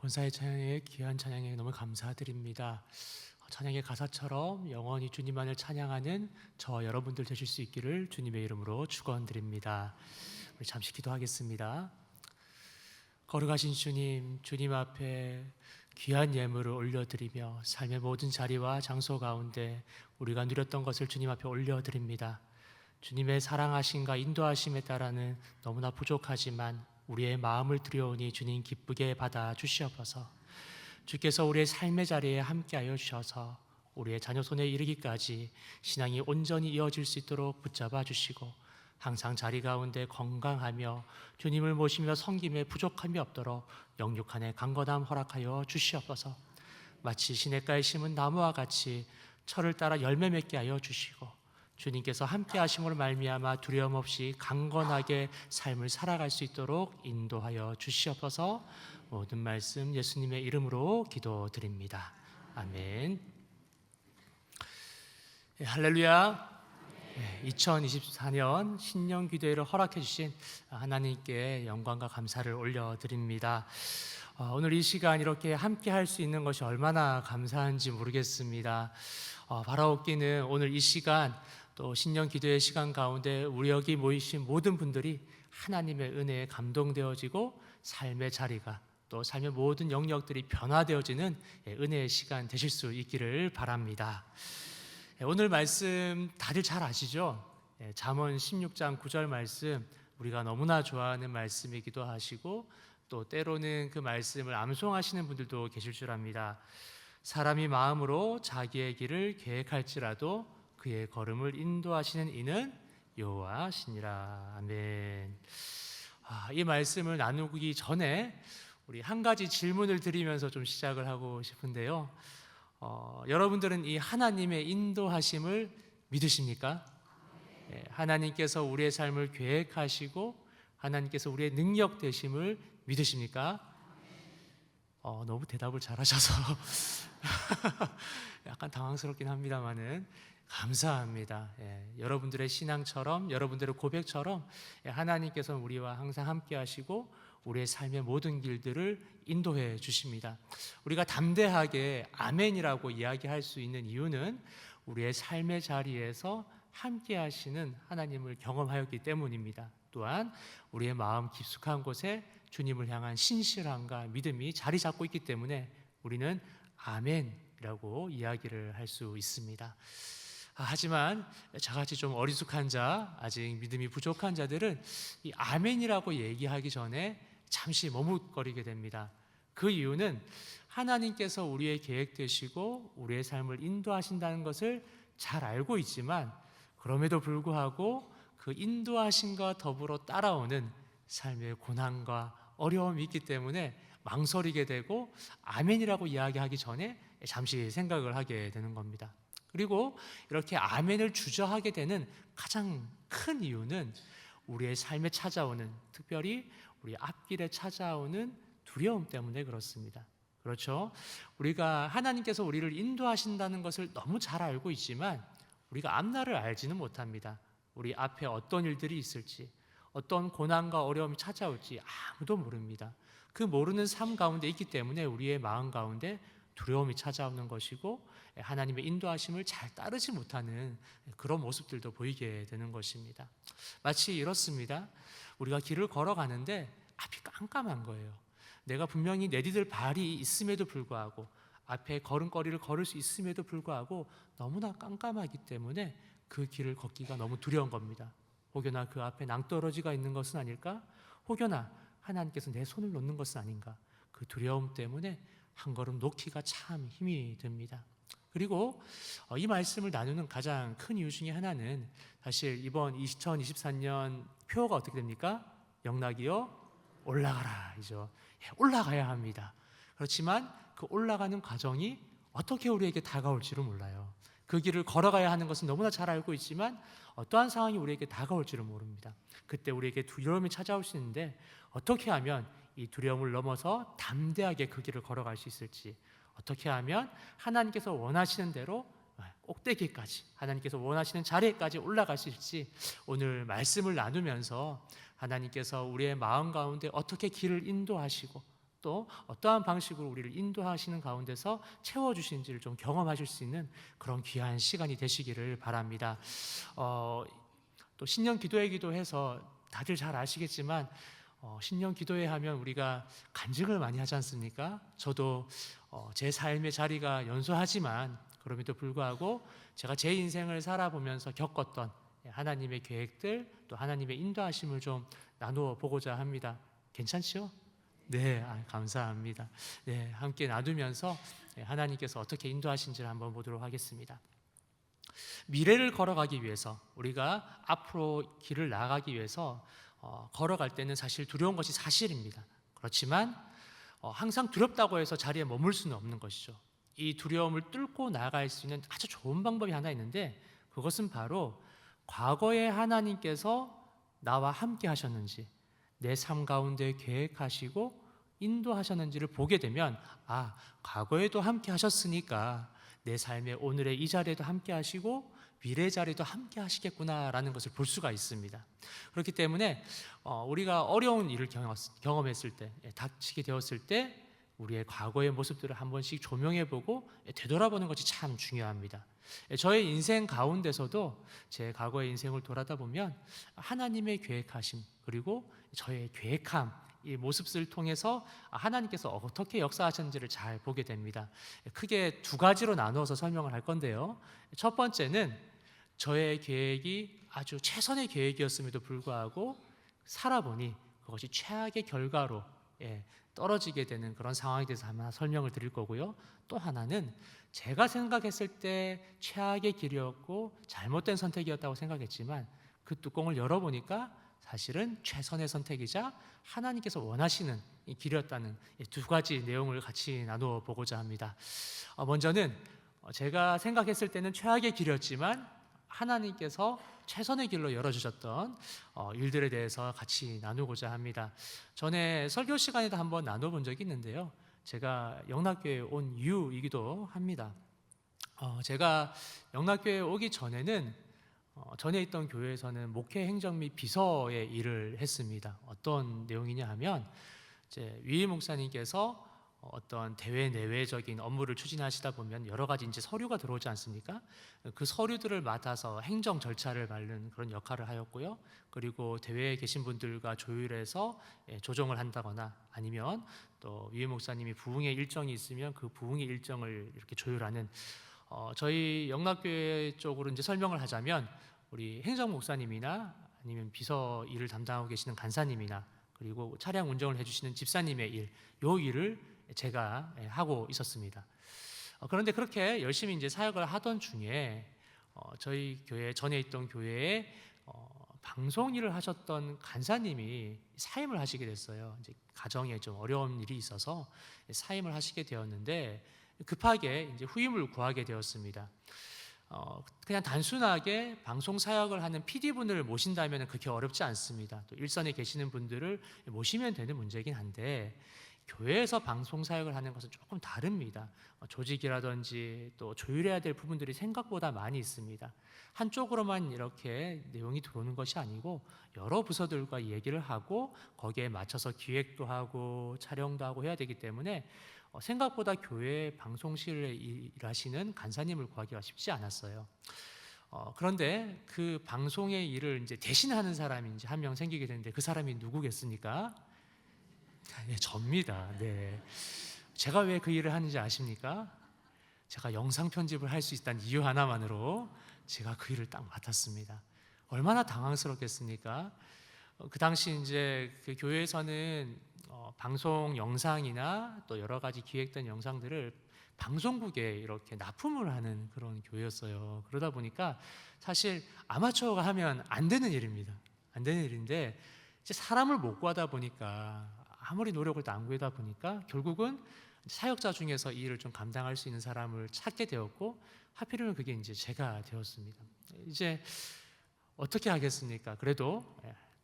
본사의 찬양에 귀한 찬양에 너무 감사드립니다. 찬양의 가사처럼 영원히 주님만을 찬양하는 저와 여러분들 되실 수 있기를 주님의 이름으로 축원드립니다. 우리 잠시 기도하겠습니다. 거룩하신 주님, 주님 앞에 귀한 예물을 올려드리며 삶의 모든 자리와 장소 가운데 우리가 누렸던 것을 주님 앞에 올려드립니다. 주님의 사랑하심과 인도하심에 따라는 너무나 부족하지만 우리의 마음을 들여오니 주님 기쁘게 받아 주시옵소서. 주께서 우리의 삶의 자리에 함께하여 주셔서 우리의 자녀 손에 이르기까지 신앙이 온전히 이어질 수 있도록 붙잡아 주시고 항상 자리 가운데 건강하며 주님을 모시며 섬김에 부족함이 없도록 영육간의 강건함 허락하여 주시옵소서. 마치 시냇가에 심은 나무와 같이 철을 따라 열매 맺게 하여 주시고 주님께서 함께 하심으로 말미암아 두려움 없이 강건하게 삶을 살아갈 수 있도록 인도하여 주시옵소서. 모든 말씀 예수님의 이름으로 기도드립니다. 아멘. 할렐루야. 2024년 신년 기도회를 허락해 주신 하나님께 영광과 감사를 올려드립니다. 오늘 이 시간 이렇게 함께 할 수 있는 것이 얼마나 감사한지 모르겠습니다. 바라옵기는 오늘 이 시간 또 신년 기도의 시간 가운데 우리 여기 모이신 모든 분들이 하나님의 은혜에 감동되어지고 삶의 자리가 또 삶의 모든 영역들이 변화되어지는 은혜의 시간 되실 수 있기를 바랍니다. 오늘 말씀 다들 잘 아시죠? 잠언 16장 9절 말씀, 우리가 너무나 좋아하는 말씀이기도 하시고 또 때로는 그 말씀을 암송하시는 분들도 계실 줄 압니다. 사람이 마음으로 자기의 길을 계획할지라도 그의 걸음을 인도하시는 이는 여호와시니라. 아멘. 이 말씀을 나누기 전에 우리 한 가지 질문을 드리면서 좀 시작을 하고 싶은데요. 여러분들은 이 하나님의 인도하심을 믿으십니까? 하나님께서 우리의 삶을 계획하시고 하나님께서 우리의 능력 되심을 믿으십니까? 너무 대답을 잘하셔서 약간 당황스럽긴 합니다만은 감사합니다. 여러분들의 신앙처럼 여러분들의 고백처럼 하나님께서 우리와 항상 함께 하시고 우리의 삶의 모든 길들을 인도해 주십니다. 우리가 담대하게 아멘이라고 이야기할 수 있는 이유는 우리의 삶의 자리에서 함께 하시는 하나님을 경험하였기 때문입니다. 또한 우리의 마음 깊숙한 곳에 주님을 향한 신실함과 믿음이 자리 잡고 있기 때문에 우리는 아멘이라고 이야기를 할 수 있습니다. 하지만 저같이 좀 어리숙한 자, 아직 믿음이 부족한 자들은 이 아멘이라고 얘기하기 전에 잠시 머뭇거리게 됩니다. 그 이유는 하나님께서 우리의 계획되시고 우리의 삶을 인도하신다는 것을 잘 알고 있지만 그럼에도 불구하고 그 인도하심과 더불어 따라오는 삶의 고난과 어려움이 있기 때문에 망설이게 되고 아멘이라고 이야기하기 전에 잠시 생각을 하게 되는 겁니다. 그리고 이렇게 아멘을 주저하게 되는 가장 큰 이유는 우리의 삶에 찾아오는, 특별히 우리 앞길에 찾아오는 두려움 때문에 그렇습니다. 그렇죠? 우리가 하나님께서 우리를 인도하신다는 것을 너무 잘 알고 있지만 우리가 앞날을 알지는 못합니다. 우리 앞에 어떤 일들이 있을지, 어떤 고난과 어려움이 찾아올지 아무도 모릅니다. 그 모르는 삶 가운데 있기 때문에 우리의 마음 가운데 두려움이 찾아오는 것이고 하나님의 인도하심을 잘 따르지 못하는 그런 모습들도 보이게 되는 것입니다. 마치 이렇습니다. 우리가 길을 걸어가는데 앞이 깜깜한 거예요. 내가 분명히 내디딜 발이 있음에도 불구하고 앞에 걸음걸이를 걸을 수 있음에도 불구하고 너무나 깜깜하기 때문에 그 길을 걷기가 너무 두려운 겁니다. 혹여나 그 앞에 낭떠러지가 있는 것은 아닐까? 혹여나 하나님께서 내 손을 놓는 것은 아닌가? 그 두려움 때문에 한 걸음 놓기가 참 힘이 듭니다. 그리고 이 말씀을 나누는 가장 큰 이유 중에 하나는 사실 이번 2024년 표어가 어떻게 됩니까? 영락이요 올라가라 이죠. 올라가야 합니다. 그렇지만 그 올라가는 과정이 어떻게 우리에게 다가올지를 몰라요. 그 길을 걸어가야 하는 것은 너무나 잘 알고 있지만 어떠한 상황이 우리에게 다가올지를 모릅니다. 그때 우리에게 두려움이 찾아올 수 있는데 어떻게 하면 이 두려움을 넘어서 담대하게 그 길을 걸어갈 수 있을지, 어떻게 하면 하나님께서 원하시는 대로 꼭대기까지, 하나님께서 원하시는 자리에까지 올라갈 수 있을지 오늘 말씀을 나누면서 하나님께서 우리의 마음 가운데 어떻게 길을 인도하시고 또 어떠한 방식으로 우리를 인도하시는 가운데서 채워주시는지를 좀 경험하실 수 있는 그런 귀한 시간이 되시기를 바랍니다. 또 신년 기도회 기도해서 다들 잘 아시겠지만 신년 기도회 하면 우리가 간증을 많이 하지 않습니까? 저도 제 삶의 자리가 연소하지만 그럼에도 불구하고 제가 제 인생을 살아보면서 겪었던 하나님의 계획들 또 하나님의 인도하심을 좀 나누어 보고자 합니다. 괜찮죠? 네, 감사합니다. 네, 함께 나누면서 하나님께서 어떻게 인도하신지를 한번 보도록 하겠습니다. 미래를 걸어가기 위해서 우리가 앞으로 길을 나아가기 위해서 걸어갈 때는 사실 두려운 것이 사실입니다. 그렇지만 항상 두렵다고 해서 자리에 머물 수는 없는 것이죠. 이 두려움을 뚫고 나아갈 수 있는 아주 좋은 방법이 하나 있는데 그것은 바로 과거에 하나님께서 나와 함께 하셨는지 내 삶 가운데 계획하시고 인도하셨는지를 보게 되면 과거에도 함께 하셨으니까 내 삶의 오늘의 이 자리에도 함께 하시고 미래 자리에도 함께 하시겠구나라는 것을 볼 수가 있습니다. 그렇기 때문에 우리가 어려운 일을 경험했을 때, 닥치게 되었을 때 우리의 과거의 모습들을 한 번씩 조명해보고 되돌아보는 것이 참 중요합니다. 저의 인생 가운데서도 제 과거의 인생을 돌아다 보면 하나님의 계획하심 그리고 저의 계획함 이 모습을 통해서 하나님께서 어떻게 역사하셨는지를 잘 보게 됩니다. 크게 두 가지로 나누어서 설명을 할 건데요. 첫 번째는 저의 계획이 아주 최선의 계획이었음에도 불구하고 살아보니 그것이 최악의 결과로 떨어지게 되는 그런 상황에 대해서 하나 설명을 드릴 거고요. 또 하나는 제가 생각했을 때 최악의 길이었고 잘못된 선택이었다고 생각했지만 그 뚜껑을 열어보니까 사실은 최선의 선택이자 하나님께서 원하시는 이 길이었다는 두 가지 내용을 같이 나누어 보고자 합니다. 먼저는 제가 생각했을 때는 최악의 길이었지만 하나님께서 최선의 길로 열어주셨던 일들에 대해서 같이 나누고자 합니다. 전에 설교 시간에도 한번 나눠본 적이 있는데요. 제가 영락교회에 온 이유이기도 합니다. 제가 영락교회에 오기 전에는 전에 있던 교회에서는 목회 행정 및 비서의 일을 했습니다. 어떤 내용이냐 하면 이제 위임 목사님께서 어떤 대외 내외적인 업무를 추진하시다 보면 여러 가지 이제 서류가 들어오지 않습니까? 그 서류들을 맡아서 행정 절차를 밟는 그런 역할을 하였고요. 그리고 대외에 계신 분들과 조율해서 조정을 한다거나 아니면 또 위임 목사님이 부흥의 일정이 있으면 그 부흥의 일정을 이렇게 조율하는 저희 영락교회 쪽으로 이제 설명을 하자면 우리 행정 목사님이나 아니면 비서 일을 담당하고 계시는 간사님이나 그리고 차량 운전을 해주시는 집사님의 일, 요 일을 제가 하고 있었습니다. 그런데 그렇게 열심히 이제 사역을 하던 중에 저희 교회 전에 있던 교회에 방송 일을 하셨던 간사님이 사임을 하시게 됐어요. 이제 가정에 좀 어려운 일이 있어서 사임을 하시게 되었는데 급하게 이제 후임을 구하게 되었습니다. 그냥 단순하게 방송 사역을 하는 PD분을 모신다면 그렇게 어렵지 않습니다. 또 일선에 계시는 분들을 모시면 되는 문제이긴 한데 교회에서 방송 사역을 하는 것은 조금 다릅니다. 조직이라든지 또 조율해야 될 부분들이 생각보다 많이 있습니다. 한쪽으로만 이렇게 내용이 들어오는 것이 아니고 여러 부서들과 얘기를 하고 거기에 맞춰서 기획도 하고 촬영도 하고 해야 되기 때문에 생각보다 교회 방송실에 일하시는 간사님을 구하기가 쉽지 않았어요. 그런데 그 방송의 일을 이제 대신하는 사람이 이제 한 명 생기게 되는데 그 사람이 누구겠습니까? 네, 접니다. 네. 제가 왜 그 일을 하는지 아십니까? 제가 영상 편집을 할 수 있다는 이유 하나만으로 제가 그 일을 딱 맡았습니다. 얼마나 당황스럽겠습니까? 그 당시 이제 그 교회에서는 방송 영상이나 또 여러 가지 기획된 영상들을 방송국에 이렇게 납품을 하는 그런 교회였어요. 그러다 보니까 사실 아마추어가 하면 안 되는 일입니다. 안 되는 일인데 이제 사람을 못 구하다 보니까 아무리 노력을 다 안 구하다 보니까 결국은 사역자 중에서 이 일을 좀 감당할 수 있는 사람을 찾게 되었고 하필이면 그게 이제 제가 되었습니다. 이제 어떻게 하겠습니까? 그래도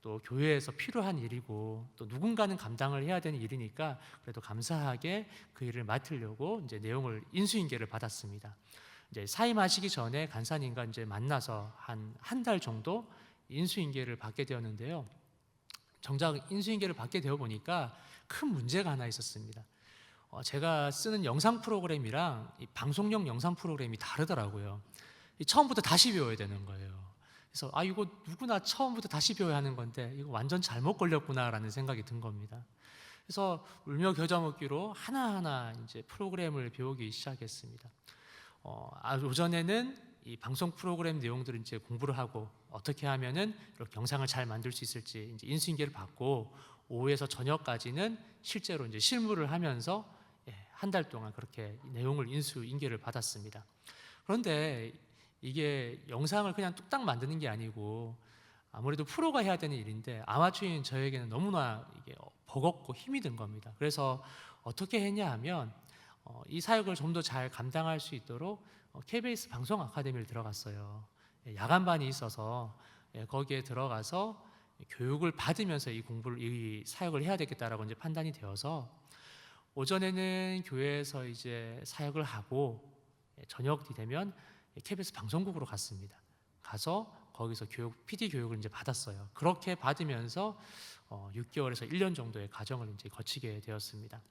또 교회에서 필요한 일이고 또 누군가는 감당을 해야 되는 일이니까 그래도 감사하게 그 일을 맡으려고 이제 내용을 인수인계를 받았습니다. 이제 사임하시기 전에 간사님과 이제 만나서 한 달 정도 인수인계를 받게 되었는데요. 정작 인수인계를 받게 되어 보니까 큰 문제가 하나 있었습니다. 제가 쓰는 영상 프로그램이랑 이 방송용 영상 프로그램이 다르더라고요. 처음부터 다시 배워야 되는 거예요. 그래서 이거 누구나 처음부터 다시 배워야 하는 건데 이거 완전 잘못 걸렸구나라는 생각이 든 겁니다. 그래서 울며 겨자 먹기로 하나하나 이제 프로그램을 배우기 시작했습니다. 오전에는 이 방송 프로그램 내용들을 이제 공부를 하고 어떻게 하면은 이렇게 영상을 잘 만들 수 있을지 이제 인수인계를 받고, 오후에서 저녁까지는 실제로 이제 실무를 하면서 한 달 동안 그렇게 내용을 인수인계를 받았습니다. 그런데 이게 영상을 그냥 뚝딱 만드는 게 아니고 아무래도 프로가 해야 되는 일인데 아마추어인 저에게는 너무나 이게 버겁고 힘이 든 겁니다. 그래서 어떻게 했냐 하면 이 사역을 좀 더 잘 감당할 수 있도록 KBS 방송 아카데미를 들어갔어요. 야간반이 있어서 거기에 들어가서 교육을 받으면서 이 사역을 해야 되겠다라고 이제 판단이 되어서 오전에는 교회에서 이제 사역을 하고 저녁이 되면 KBS 방송국으로 갔습니다. 가서 거기서 PD 교육을 이제 받았어요. 그렇게 받으면서 6개월에서 1년 정도의 과정을 이제 거치게 되었습니다.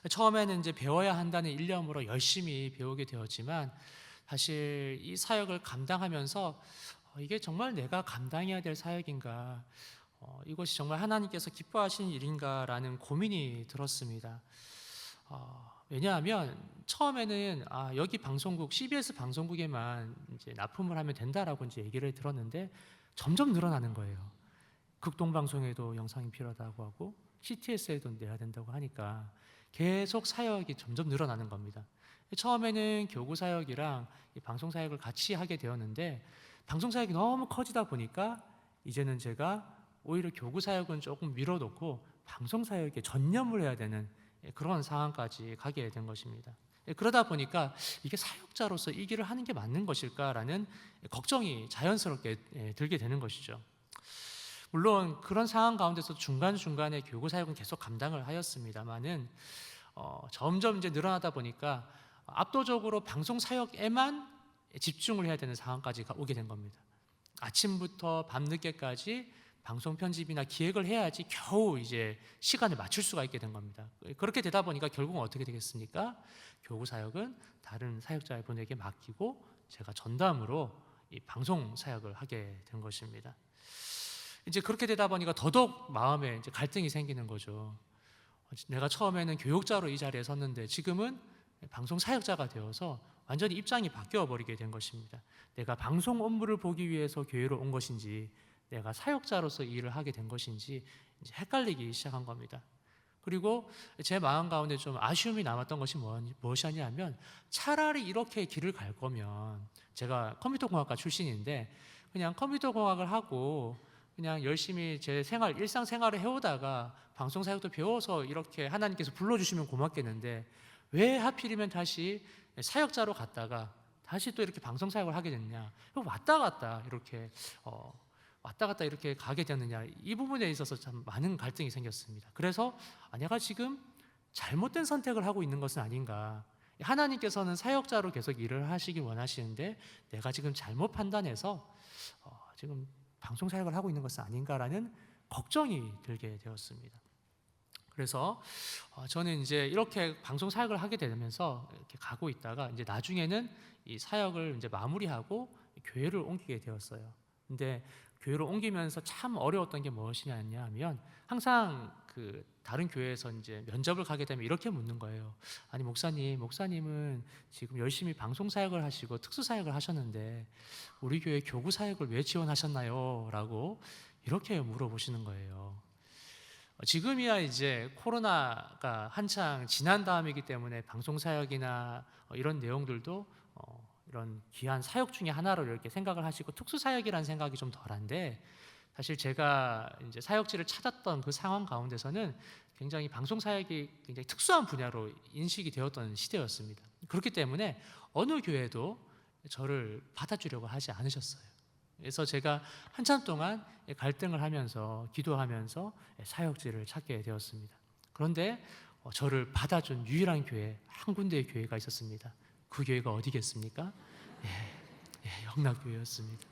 처음에는 이제 배워야 한다는 일념으로 열심히 배우게 되었지만 사실 이 사역을 감당하면서 이게 정말 내가 감당해야 될 사역인가, 이것이 정말 하나님께서 기뻐하시는 일인가라는 고민이 들었습니다. 왜냐하면 처음에는 여기 방송국, CBS 방송국에만 이제 납품을 하면 된다라고 이제 얘기를 들었는데 점점 늘어나는 거예요. 극동방송에도 영상이 필요하다고 하고 CTS에도 내야 된다고 하니까 계속 사역이 점점 늘어나는 겁니다. 처음에는 교구 사역이랑 이 방송 사역을 같이 하게 되었는데 방송 사역이 너무 커지다 보니까 이제는 제가 오히려 교구 사역은 조금 밀어놓고 방송 사역에 전념을 해야 되는 그런 상황까지 가게 된 것입니다. 그러다 보니까 이게 사역자로서 이 길을 하는 게 맞는 것일까라는 걱정이 자연스럽게 들게 되는 것이죠. 물론 그런 상황 가운데서 중간중간에 교구 사역은 계속 감당을 하였습니다만은 점점 이제 늘어나다 보니까 압도적으로 방송 사역에만 집중을 해야 되는 상황까지 오게 된 겁니다. 아침부터 밤늦게까지 방송 편집이나 기획을 해야지 겨우 이제 시간을 맞출 수가 있게 된 겁니다. 그렇게 되다 보니까 결국은 어떻게 되겠습니까? 교구 사역은 다른 사역자분에게 맡기고 제가 전담으로 이 방송 사역을 하게 된 것입니다. 이제 그렇게 되다 보니까 더더욱 마음에 이제 갈등이 생기는 거죠. 내가 처음에는 교육자로 이 자리에 섰는데 지금은 방송 사역자가 되어서 완전히 입장이 바뀌어 버리게 된 것입니다. 내가 방송 업무를 보기 위해서 교회로 온 것인지 내가 사역자로서 일을 하게 된 것인지 이제 헷갈리기 시작한 겁니다. 그리고 제 마음 가운데 좀 아쉬움이 남았던 것이 무엇이냐면 차라리 이렇게 길을 갈 거면 제가 컴퓨터공학과 출신인데 그냥 컴퓨터공학을 하고 그냥 열심히 제 일상생활을 해오다가 방송사역도 배워서 이렇게 하나님께서 불러주시면 고맙겠는데 왜 하필이면 다시 사역자로 갔다가 다시 또 이렇게 방송사역을 하게 됐냐, 왔다 갔다 이렇게 가게 되느냐, 이 부분에 있어서 참 많은 갈등이 생겼습니다. 그래서 내가 지금 잘못된 선택을 하고 있는 것은 아닌가, 하나님께서는 사역자로 계속 일을 하시길 원하시는데 내가 지금 잘못 판단해서 지금 방송 사역을 하고 있는 것은 아닌가라는 걱정이 들게 되었습니다. 그래서 저는 이제 이렇게 방송 사역을 하게 되면서 이렇게 가고 있다가 이제 나중에는 이 사역을 이제 마무리하고 교회를 옮기게 되었어요. 근데 교회로 옮기면서 참 어려웠던 게 무엇이냐면 항상 그 다른 교회에서 이제 면접을 가게 되면 이렇게 묻는 거예요. 아니 목사님은 지금 열심히 방송 사역을 하시고 특수 사역을 하셨는데 우리 교회 교구 사역을 왜 지원하셨나요? 라고 이렇게 물어보시는 거예요. 지금이야 이제 코로나가 한창 지난 다음이기 때문에 방송 사역이나 이런 내용들도 이런 귀한 사역 중에 하나로 이렇게 생각을 하시고 특수 사역이라는 생각이 좀 덜한데, 사실 제가 이제 사역지를 찾았던 그 상황 가운데서는 굉장히 방송 사역이 굉장히 특수한 분야로 인식이 되었던 시대였습니다. 그렇기 때문에 어느 교회도 저를 받아주려고 하지 않으셨어요. 그래서 제가 한참 동안 갈등을 하면서 기도하면서 사역지를 찾게 되었습니다. 그런데 저를 받아준 유일한 교회, 한 군데의 교회가 있었습니다. 그 교회가 어디겠습니까? 영락교회였습니다.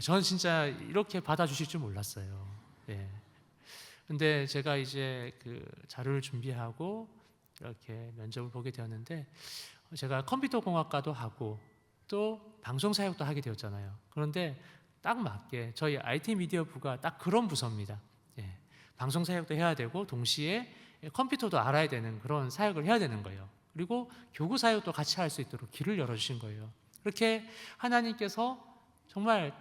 저는 진짜 이렇게 받아주실 줄 몰랐어요. 예. 근데 제가 이제 그 자료를 준비하고 이렇게 면접을 보게 되었는데, 제가 컴퓨터 공학과도 하고 또 방송 사역도 하게 되었잖아요. 그런데 딱 맞게 저희 IT 미디어 부가 딱 그런 부서입니다. 예. 방송 사역도 해야 되고 동시에 컴퓨터도 알아야 되는 그런 사역을 해야 되는 거예요. 그리고 교구 사역도 같이 할 수 있도록 길을 열어주신 거예요. 그렇게 하나님께서 정말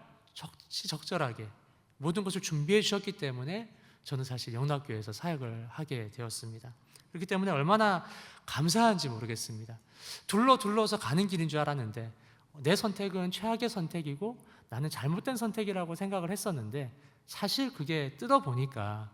적절하게 모든 것을 준비해 주셨기 때문에 저는 사실 영락교회에서 사역을 하게 되었습니다. 그렇기 때문에 얼마나 감사한지 모르겠습니다. 둘러서 가는 길인 줄 알았는데 내 선택은 최악의 선택이고 나는 잘못된 선택이라고 생각을 했었는데, 사실 그게 뜯어보니까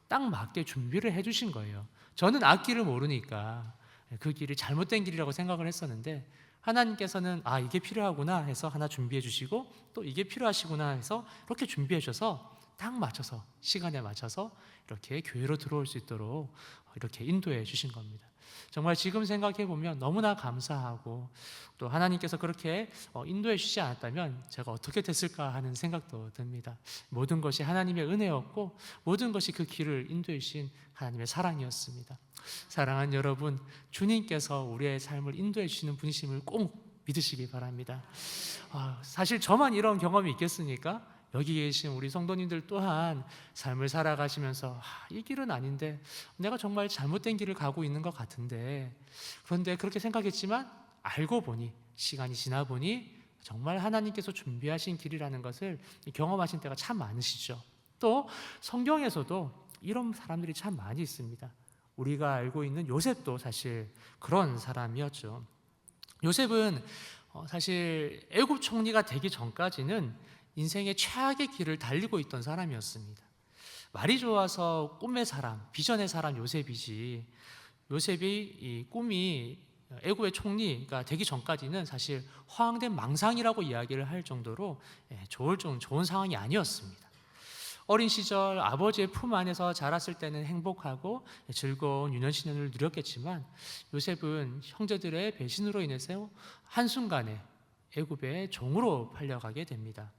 딱 맞게 준비를 해주신 거예요. 저는 앞길을 모르니까 그 길이 잘못된 길이라고 생각을 했었는데, 하나님께서는 아, 이게 필요하구나 해서 하나 준비해 주시고 또 이게 필요하시구나 해서 이렇게 준비해 주셔서 딱 맞춰서, 시간에 맞춰서 이렇게 교회로 들어올 수 있도록 이렇게 인도해 주신 겁니다. 정말 지금 생각해 보면 너무나 감사하고, 또 하나님께서 그렇게 인도해 주시지 않았다면 제가 어떻게 됐을까 하는 생각도 듭니다. 모든 것이 하나님의 은혜였고 모든 것이 그 길을 인도해 주신 하나님의 사랑이었습니다. 사랑하는 여러분, 주님께서 우리의 삶을 인도해 주시는 분이심을 꼭 믿으시기 바랍니다. 사실 저만 이런 경험이 있겠습니까? 여기 계신 우리 성도님들 또한 삶을 살아가시면서 이 길은 아닌데, 내가 정말 잘못된 길을 가고 있는 것 같은데, 그런데 그렇게 생각했지만 알고 보니, 시간이 지나 보니 정말 하나님께서 준비하신 길이라는 것을 경험하신 때가 참 많으시죠. 또 성경에서도 이런 사람들이 참 많이 있습니다. 우리가 알고 있는 요셉도 사실 그런 사람이었죠. 요셉은 사실 애굽 총리가 되기 전까지는 인생의 최악의 길을 달리고 있던 사람이었습니다. 말이 좋아서 꿈의 사람, 비전의 사람 요셉이지, 요셉이 이 꿈이 애굽의 총리가 되기 전까지는 사실 허황된 망상이라고 이야기를 할 정도로 좋은 상황이 아니었습니다. 어린 시절 아버지의 품 안에서 자랐을 때는 행복하고 즐거운 유년시년을 누렸겠지만, 요셉은 형제들의 배신으로 인해서 한순간에 애굽의 종으로 팔려가게 됩니다.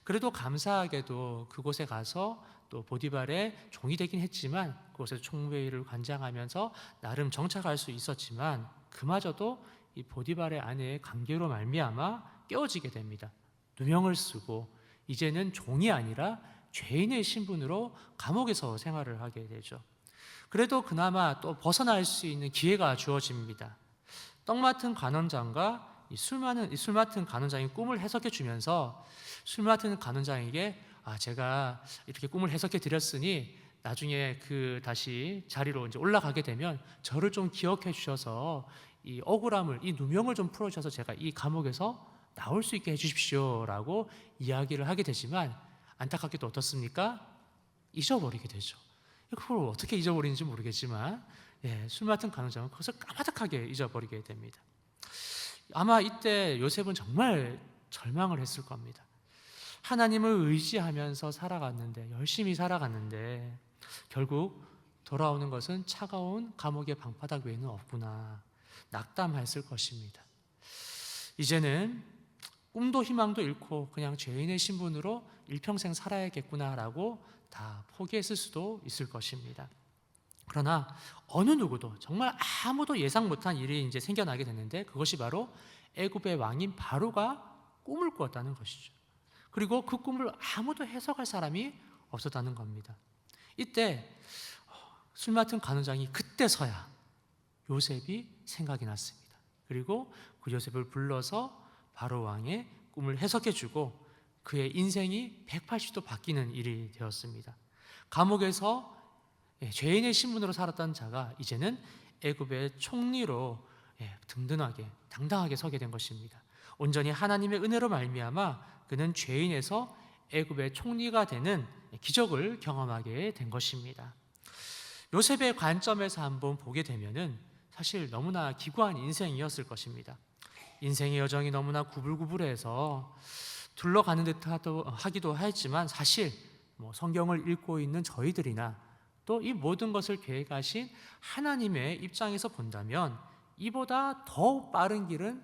그래도 감사하게도 그곳에 가서 또 보디발의 종이 되긴 했지만, 그곳에서 총회를 관장하면서 나름 정착할 수 있었지만, 그마저도 이 보디발의 아내의 관계로 말미암아 깨어지게 됩니다. 누명을 쓰고 이제는 종이 아니라 죄인의 신분으로 감옥에서 생활을 하게 되죠. 그래도 그나마 또 벗어날 수 있는 기회가 주어집니다. 떡 맡은 간원장과 술 맡은 간원장이 꿈을 해석해 주면서, 술 맡은 간원장에게 제가 이렇게 꿈을 해석해 드렸으니 나중에 다시 자리로 이제 올라가게 되면 저를 좀 기억해 주셔서 이 억울함을, 이 누명을 좀 풀어 주셔서 제가 이 감옥에서 나올 수 있게 해 주십시오라고 이야기를 하게 되지만, 안타깝게도 어떻습니까? 잊어버리게 되죠. 그걸 어떻게 잊어버리는지 모르겠지만 술 맡은 간원장은 그것을 까마득하게 잊어버리게 됩니다. 아마 이때 요셉은 정말 절망을 했을 겁니다. 하나님을 의지하면서 살아갔는데, 열심히 살아갔는데 결국 돌아오는 것은 차가운 감옥의 방바닥 외에는 없구나, 낙담했을 것입니다. 이제는 꿈도 희망도 잃고 그냥 죄인의 신분으로 일평생 살아야겠구나라고 다 포기했을 수도 있을 것입니다. 그러나 어느 누구도, 정말 아무도 예상 못한 일이 이제 생겨나게 됐는데, 그것이 바로 애굽의 왕인 바로가 꿈을 꾸었다는 것이죠. 그리고 그 꿈을 아무도 해석할 사람이 없었다는 겁니다. 이때 술 맡은 간원장이 그때서야 요셉이 생각이 났습니다. 그리고 그 요셉을 불러서 바로 왕의 꿈을 해석해주고 그의 인생이 180도 바뀌는 일이 되었습니다. 감옥에서 죄인의 신분으로 살았던 자가 이제는 애굽의 총리로 든든하게 당당하게 서게 된 것입니다. 온전히 하나님의 은혜로 말미암아 그는 죄인에서 애굽의 총리가 되는 기적을 경험하게 된 것입니다. 요셉의 관점에서 한번 보게 되면은 사실 너무나 기구한 인생이었을 것입니다. 인생의 여정이 너무나 구불구불해서 둘러가는 듯 하기도 하지만, 사실 성경을 읽고 있는 저희들이나 또 이 모든 것을 계획하신 하나님의 입장에서 본다면 이보다 더 빠른 길은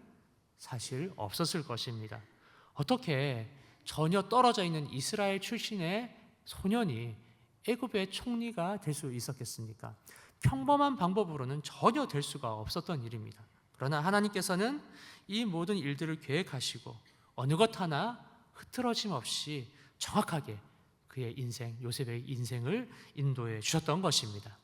사실 없었을 것입니다. 어떻게 전혀 떨어져 있는 이스라엘 출신의 소년이 애굽의 총리가 될 수 있었겠습니까? 평범한 방법으로는 전혀 될 수가 없었던 일입니다. 그러나 하나님께서는 이 모든 일들을 계획하시고 어느 것 하나 흐트러짐 없이 정확하게 그의 인생, 요셉의 인생을 인도해 주셨던 것입니다.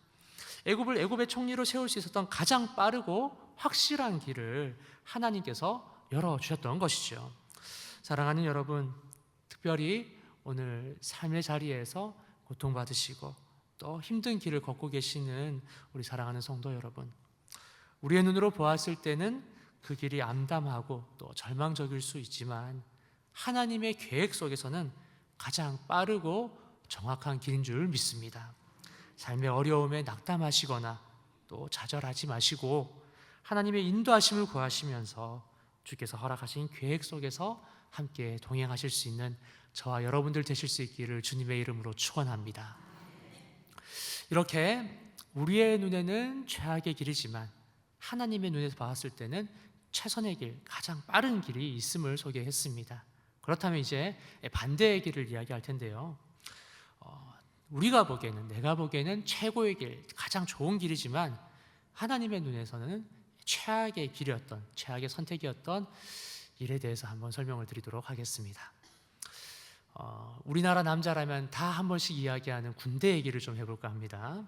애굽을 애굽의 총리로 세울 수 있었던 가장 빠르고 확실한 길을 하나님께서 열어주셨던 것이죠. 사랑하는 여러분, 특별히 오늘 삶의 자리에서 고통받으시고 또 힘든 길을 걷고 계시는 우리 사랑하는 성도 여러분, 우리의 눈으로 보았을 때는 그 길이 암담하고 또 절망적일 수 있지만 하나님의 계획 속에서는 가장 빠르고 정확한 길인 줄 믿습니다. 삶의 어려움에 낙담하시거나 또 좌절하지 마시고 하나님의 인도하심을 구하시면서 주께서 허락하신 계획 속에서 함께 동행하실 수 있는 저와 여러분들 되실 수 있기를 주님의 이름으로 축원합니다. 이렇게 우리의 눈에는 최악의 길이지만 하나님의 눈에서 봤을 때는 최선의 길, 가장 빠른 길이 있음을 소개했습니다. 그렇다면 이제 반대의 길을 이야기할 텐데요. 우리가 보기에는, 내가 보기에는 최고의 길, 가장 좋은 길이지만 하나님의 눈에서는 최악의 길이었던, 최악의 선택이었던 일에 대해서 한번 설명을 드리도록 하겠습니다. 우리나라 남자라면 다 한 번씩 이야기하는 군대 얘기를 좀 해볼까 합니다.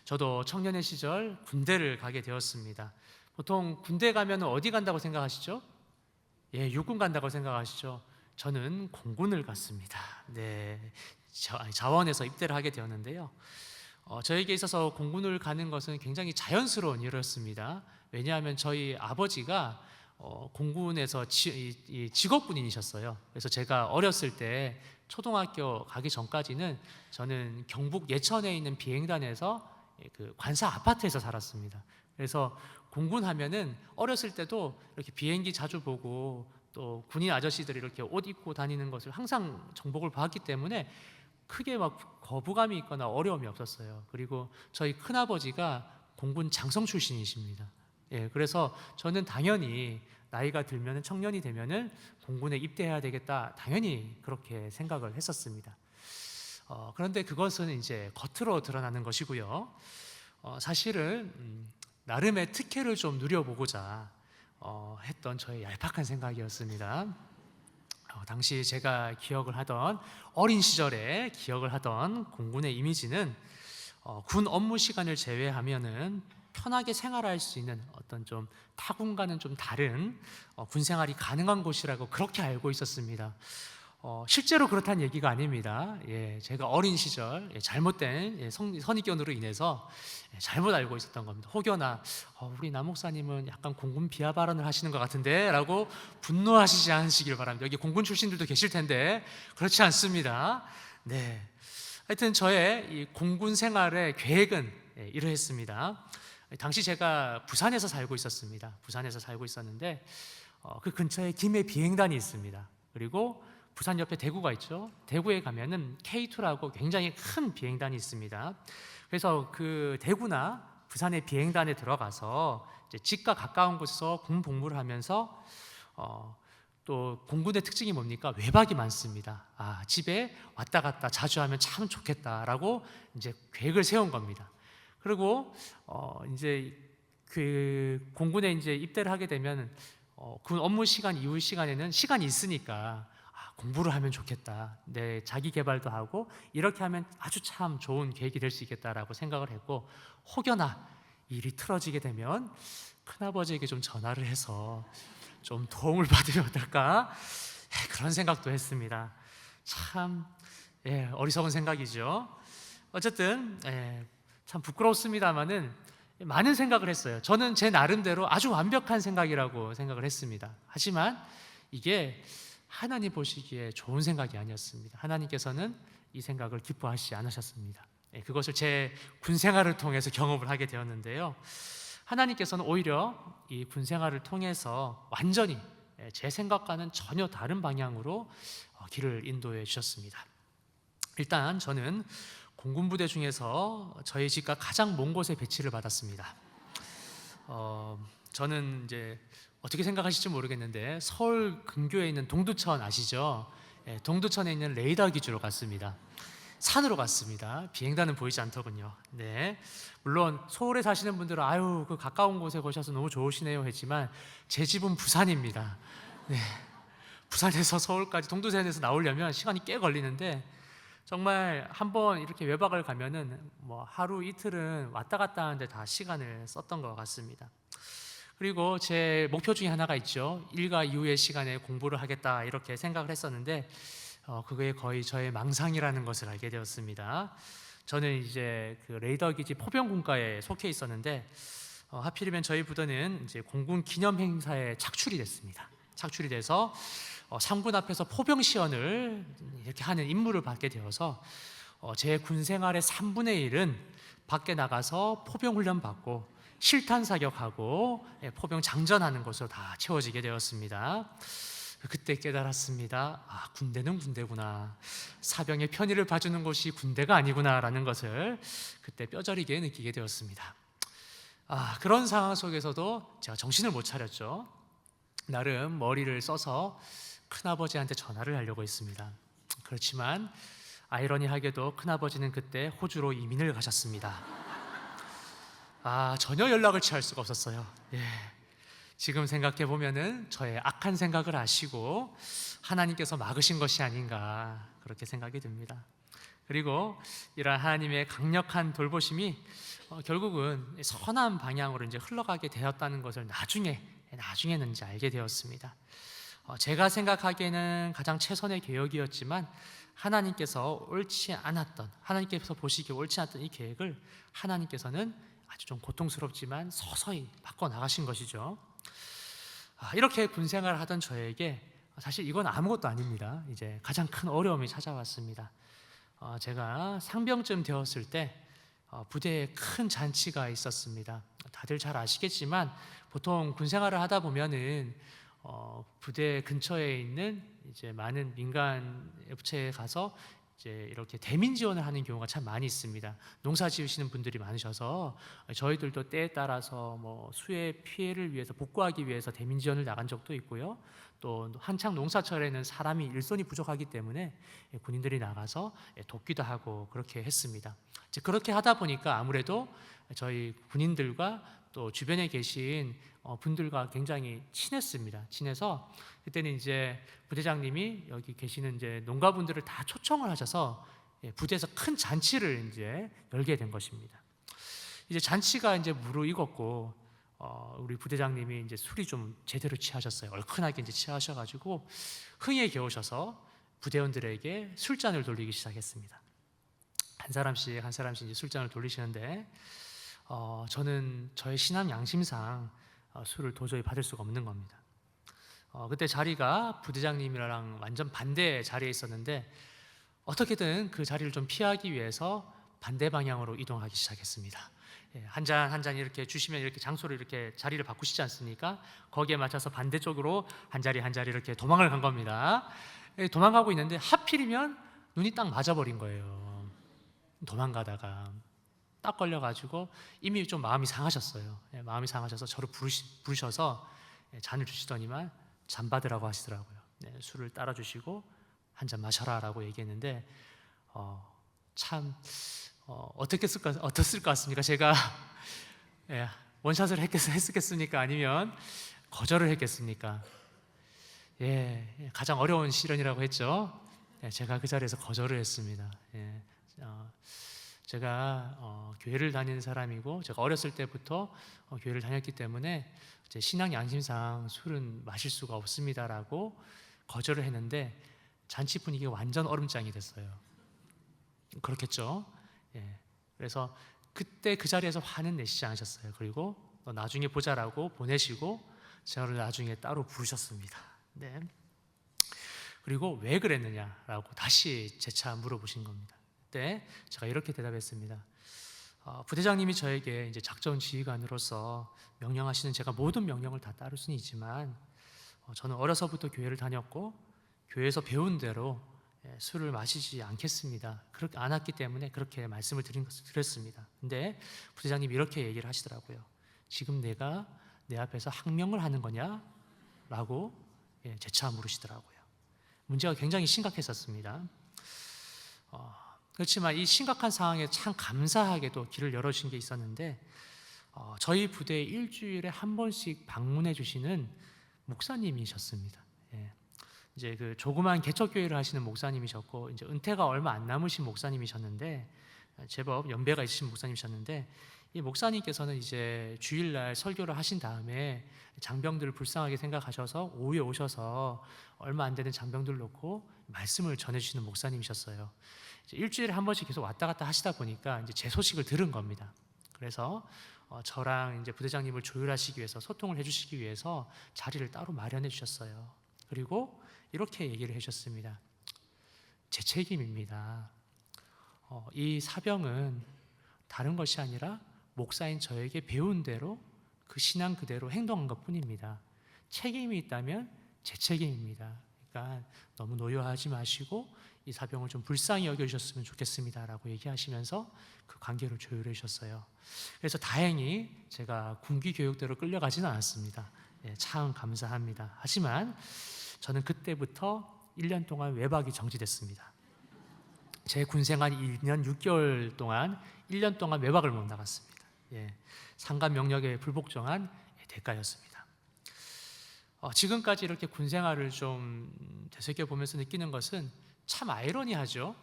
저도 청년의 시절 군대를 가게 되었습니다. 보통 군대 가면 어디 간다고 생각하시죠? 예, 육군 간다고 생각하시죠? 저는 공군을 갔습니다. 네, 자원에서 입대를 하게 되었는데요. 저에게 있어서 공군을 가는 것은 굉장히 자연스러운 일이었습니다. 왜냐하면 저희 아버지가 공군에서 직업군인이셨어요. 그래서 제가 어렸을 때 초등학교 가기 전까지는 저는 경북 예천에 있는 비행단에서 그 관사 아파트에서 살았습니다. 그래서 공군 하면은 어렸을 때도 이렇게 비행기 자주 보고 또 군인 아저씨들이 이렇게 옷 입고 다니는 것을 항상 정복을 봤기 때문에 크게 막 거부감이 있거나 어려움이 없었어요. 그리고 저희 큰아버지가 공군 장성 출신이십니다. 예, 그래서 저는 당연히 나이가 들면, 청년이 되면은 공군에 입대해야 되겠다, 당연히 그렇게 생각을 했었습니다. 그런데 그것은 이제 겉으로 드러나는 것이고요. 사실은 나름의 특혜를 좀 누려보고자 했던 저의 얄팍한 생각이었습니다. 당시 제가 기억을 하던, 어린 시절에 기억을 하던 공군의 이미지는 군 업무 시간을 제외하면은 편하게 생활할 수 있는 어떤 좀 타군과는 좀 다른 군 생활이 가능한 곳이라고 그렇게 알고 있었습니다. 실제로 그렇다는 얘기가 아닙니다. 예, 제가 어린 시절 잘못된 선입견으로 인해서 잘못 알고 있었던 겁니다. 혹여나 우리 남 목사님은 약간 공군 비하 발언을 하시는 것 같은데 라고 분노하시지 않으시길 바랍니다. 여기 공군 출신들도 계실 텐데 그렇지 않습니다. 네, 하여튼 저의 이 공군 생활의 계획은 이러했습니다. 당시 제가 부산에서 살고 있었습니다. 부산에서 살고 있었는데 그 근처에 김해 비행단이 있습니다. 그리고 부산 옆에 대구가 있죠. 대구에 가면은 K2라고 굉장히 큰 비행단이 있습니다. 그래서 그 대구나 부산의 비행단에 들어가서 이제 집과 가까운 곳에서 군 복무를 하면서 또 공군의 특징이 뭡니까? 외박이 많습니다. 집에 왔다 갔다 자주 하면 참 좋겠다라고 이제 계획을 세운 겁니다. 그리고 이제 그 공군에 이제 입대를 하게 되면 군 업무 시간 이후 시간에는 시간이 있으니까 공부를 하면 좋겠다. 내 자기 개발도 하고 이렇게 하면 아주 참 좋은 계획이 될 수 있겠다라고 생각을 했고, 혹여나 일이 틀어지게 되면 큰아버지에게 좀 전화를 해서 좀 도움을 받으면 어떨까? 그런 생각도 했습니다. 참 어리석은 생각이죠. 어쨌든 참 부끄럽습니다만은 많은 생각을 했어요. 저는 제 나름대로 아주 완벽한 생각이라고 생각을 했습니다. 하지만 이게 하나님 보시기에 좋은 생각이 아니었습니다. 하나님께서는 이 생각을 기뻐하시지 않으셨습니다. 그것을 제 군생활을 통해서 경험을 하게 되었는데요. 하나님께서는 오히려 이 군생활을 통해서 완전히 제 생각과는 전혀 다른 방향으로 길을 인도해 주셨습니다. 일단 저는 공군부대 중에서 저희 집과 가장 먼 곳에 배치를 받았습니다. 저는 이제 어떻게 생각하실지 모르겠는데 서울 근교에 있는 동두천 아시죠? 동두천에 있는 레이더 기지로 갔습니다. 산으로 갔습니다. 비행단은 보이지 않더군요. 네, 물론 서울에 사시는 분들은 아유 그 가까운 곳에 거셔서 너무 좋으시네요 했지만 제 집은 부산입니다. 네, 부산에서 서울까지 동두천에서 나오려면 시간이 꽤 걸리는데 정말 한번 이렇게 외박을 가면은 뭐 하루 이틀은 왔다 갔다 하는데 다 시간을 썼던 것 같습니다. 그리고 제 목표 중에 하나가 있죠. 일과 이후의 시간에 공부를 하겠다 이렇게 생각을 했었는데 그게 거의 저의 망상이라는 것을 알게 되었습니다. 저는 이제 그 레이더 기지 포병군과에 속해 있었는데 하필이면 저희 부대는 이제 공군 기념 행사에 착출이 됐습니다. 착출이 돼서 상군 앞에서 포병 시연을 이렇게 하는 임무를 받게 되어서 제 군 생활의 3분의 1은 밖에 나가서 포병 훈련 받고 실탄 사격하고 포병 장전하는 것으로 다 채워지게 되었습니다. 그때 깨달았습니다. 아, 군대는 군대구나. 사병의 편의를 봐주는 곳이 군대가 아니구나라는 것을 그때 뼈저리게 느끼게 되었습니다. 그런 상황 속에서도 제가 정신을 못 차렸죠. 나름 머리를 써서 큰아버지한테 전화를 하려고 했습니다. 그렇지만 아이러니하게도 큰아버지는 그때 호주로 이민을 가셨습니다. 전혀 연락을 취할 수가 없었어요. 지금 생각해 보면은 저의 악한 생각을 아시고 하나님께서 막으신 것이 아닌가 그렇게 생각이 듭니다. 그리고 이러한 하나님의 강력한 돌보심이 결국은 선한 방향으로 이제 흘러가게 되었다는 것을 나중에는 이제 알게 되었습니다. 제가 생각하기에는 가장 최선의 계획이었지만 하나님께서 하나님께서 보시기에 옳지 않았던 이 계획을 하나님께서는 아주 좀 고통스럽지만 서서히 바꿔 나가신 것이죠. 이렇게 군 생활을 하던 저에게 사실 이건 아무것도 아닙니다. 이제 가장 큰 어려움이 찾아왔습니다. 제가 상병쯤 되었을 때 부대에 큰 잔치가 있었습니다. 다들 잘 아시겠지만 보통 군 생활을 하다 보면은 부대 근처에 있는 이제 많은 민간 업체에 가서 이제 이렇게 대민 지원을 하는 경우가 참 많이 있습니다. 농사 지으시는 분들이 많으셔서 저희들도 때에 따라서 뭐 수해 피해를 위해서 복구하기 위해서 대민 지원을 나간 적도 있고요. 또 한창 농사철에는 사람이 일손이 부족하기 때문에 군인들이 나가서 돕기도 하고 그렇게 했습니다. 이제 그렇게 하다 보니까 아무래도 저희 군인들과 또 주변에 계신 분들과 굉장히 친했습니다. 친해서 그때는 이제 부대장님이 여기 계시는 이제 농가분들을 다 초청을 하셔서 부대에서 큰 잔치를 이제 열게 된 것입니다. 이제 잔치가 이제 무르익었고 우리 부대장님이 이제 술이 좀 제대로 취하셨어요. 얼큰하게 이제 취하셔가지고 흥에 겨우셔서 부대원들에게 술잔을 돌리기 시작했습니다. 한 사람씩 이제 술잔을 돌리시는데 저는 저의 신앙 양심상 술을 도저히 받을 수가 없는 겁니다. 그때 자리가 부대장님이랑 완전 반대 자리에 있었는데 어떻게든 그 자리를 좀 피하기 위해서 반대 방향으로 이동하기 시작했습니다. 한 잔 이렇게 주시면 이렇게 장소를 이렇게 자리를 바꾸시지 않습니까? 거기에 맞춰서 반대쪽으로 한 자리 이렇게 도망을 간 겁니다. 도망가고 있는데 하필이면 눈이 딱 맞아버린 거예요. 도망가다가 딱 걸려가지고 이미 좀 마음이 상하셨어요. 마음이 상하셔서 저를 부르셔서 잔을 주시더니만 잔 받으라고 하시더라고요. 술을 따라 주시고 한 잔 마셔라라고 얘기했는데 어땠을 것 같습니까? 제가 원샷을 했겠습니까? 아니면 거절을 했겠습니까? 가장 어려운 시련이라고 했죠. 제가 그 자리에서 거절을 했습니다. 제가 교회를 다니는 사람이고 제가 어렸을 때부터 교회를 다녔기 때문에 제 신앙 양심상 술은 마실 수가 없습니다라고 거절을 했는데 잔치 분위기가 완전 얼음장이 됐어요. 그렇겠죠. 그래서 그때 그 자리에서 화는 내시지 않으셨어요. 그리고 나중에 보자라고 보내시고 저를 나중에 따로 부르셨습니다. 그리고 왜 그랬느냐라고 다시 재차 물어보신 겁니다. 그때 제가 이렇게 대답했습니다. 부대장님이 저에게 이제 작전 지휘관으로서 명령하시는 제가 모든 명령을 다 따를 수는 있지만 저는 어려서부터 교회를 다녔고 교회에서 배운 대로 술을 마시지 않겠습니다. 그렇게 안 했기 때문에 그렇게 말씀을 드렸습니다. 근데 부대장님이 이렇게 얘기를 하시더라고요. 지금 내가 내 앞에서 항명을 하는 거냐? 라고 재차 물으시더라고요. 문제가 굉장히 심각했었습니다. 그렇지만 이 심각한 상황에 참 감사하게도 길을 열어주신 게 있었는데, 저희 부대에 일주일에 한 번씩 방문해 주시는 목사님이셨습니다. 예. 이제 그 조그만 개척교회를 하시는 목사님이셨고, 이제 은퇴가 얼마 안 남으신 목사님이셨는데, 제법 연배가 있으신 목사님이셨는데, 이 목사님께서는 이제 주일날 설교를 하신 다음에 장병들을 불쌍하게 생각하셔서 오후에 오셔서 얼마 안 되는 장병들 놓고 말씀을 전해주시는 목사님이셨어요. 이제 일주일에 한 번씩 계속 왔다 갔다 하시다 보니까 이제 제 소식을 들은 겁니다. 그래서 저랑 이제 부대장님을 조율하시기 위해서, 소통을 해주시기 위해서 자리를 따로 마련해 주셨어요. 그리고 이렇게 얘기를 해주셨습니다. 제 책임입니다. 이 사병은 다른 것이 아니라 목사인 저에게 배운 대로 그 신앙 그대로 행동한 것 뿐입니다. 책임이 있다면 제 책임입니다. 그러니까 너무 노여하지 마시고 이 사병을 좀 불쌍히 여겨주셨으면 좋겠습니다 라고 얘기하시면서 그 관계를 조율해 주셨어요. 그래서 다행히 제가 군기 교육대로 끌려가지는 않았습니다. 참 감사합니다. 하지만 저는 그때부터 1년 동안 외박이 정지됐습니다. 제 군생활 2년 6개월 동안 1년 동안 외박을 못 나갔습니다. 상관 명령에 불복종한 대가였습니다. 지금까지 이렇게 군생활을 좀 되새겨보면서 느끼는 것은 참 아이러니하죠.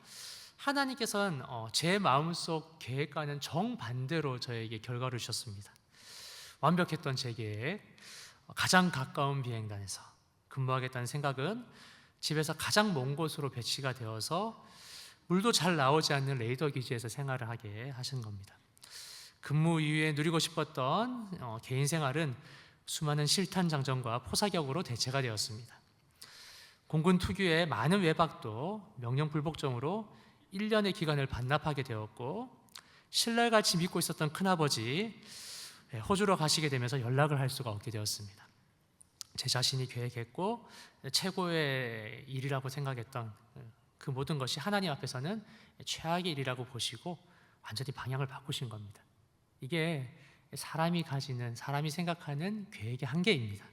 하나님께서는 제 마음속 계획과는 정반대로 저에게 결과를 주셨습니다. 완벽했던 제 계획, 가장 가까운 비행단에서 근무하겠다는 생각은 집에서 가장 먼 곳으로 배치가 되어서 물도 잘 나오지 않는 레이더 기지에서 생활을 하게 하신 겁니다. 근무 이후에 누리고 싶었던 개인 생활은 수많은 실탄 장전과 포사격으로 대체가 되었습니다. 공군 특유의 많은 외박도 명령 불복종으로 1년의 기간을 반납하게 되었고, 신랄같이 믿고 있었던 큰아버지 호주로 가시게 되면서 연락을 할 수가 없게 되었습니다. 제 자신이 계획했고 최고의 일이라고 생각했던 그 모든 것이 하나님 앞에서는 최악의 일이라고 보시고 완전히 방향을 바꾸신 겁니다. 이게 사람이 가지는, 사람이 생각하는 계획의 한계입니다.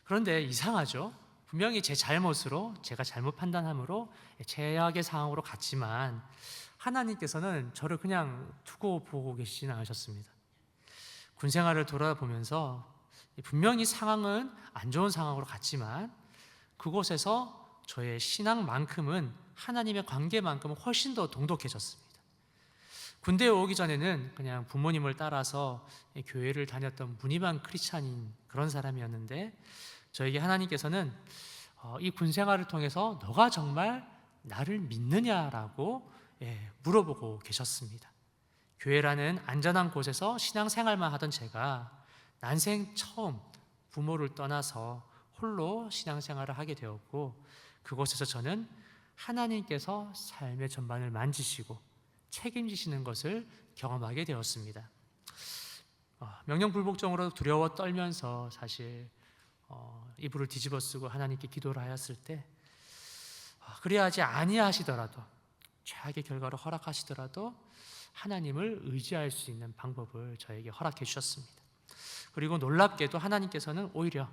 그런데 이상하죠? 분명히 제 잘못으로, 제가 잘못 판단함으로 최악의 상황으로 갔지만 하나님께서는 저를 그냥 두고 보고 계시지는 않으셨습니다. 군생활을 돌아보면서 분명히 상황은 안 좋은 상황으로 갔지만 그곳에서 저의 신앙만큼은, 하나님의 관계만큼은 훨씬 더 동독해졌습니다. 군대에 오기 전에는 그냥 부모님을 따라서 교회를 다녔던 무늬만 크리스찬인 그런 사람이었는데, 저에게 하나님께서는 이 군생활을 통해서 너가 정말 나를 믿느냐라고 물어보고 계셨습니다. 교회라는 안전한 곳에서 신앙생활만 하던 제가 난생 처음 부모를 떠나서 홀로 신앙생활을 하게 되었고, 그곳에서 저는 하나님께서 삶의 전반을 만지시고 책임지시는 것을 경험하게 되었습니다. 명령 불복종으로 두려워 떨면서 사실 이불을 뒤집어 쓰고 하나님께 기도를 하였을 때, 그리하지 아니하시더라도, 최악의 결과를 허락하시더라도 하나님을 의지할 수 있는 방법을 저에게 허락해 주셨습니다. 그리고 놀랍게도 하나님께서는 오히려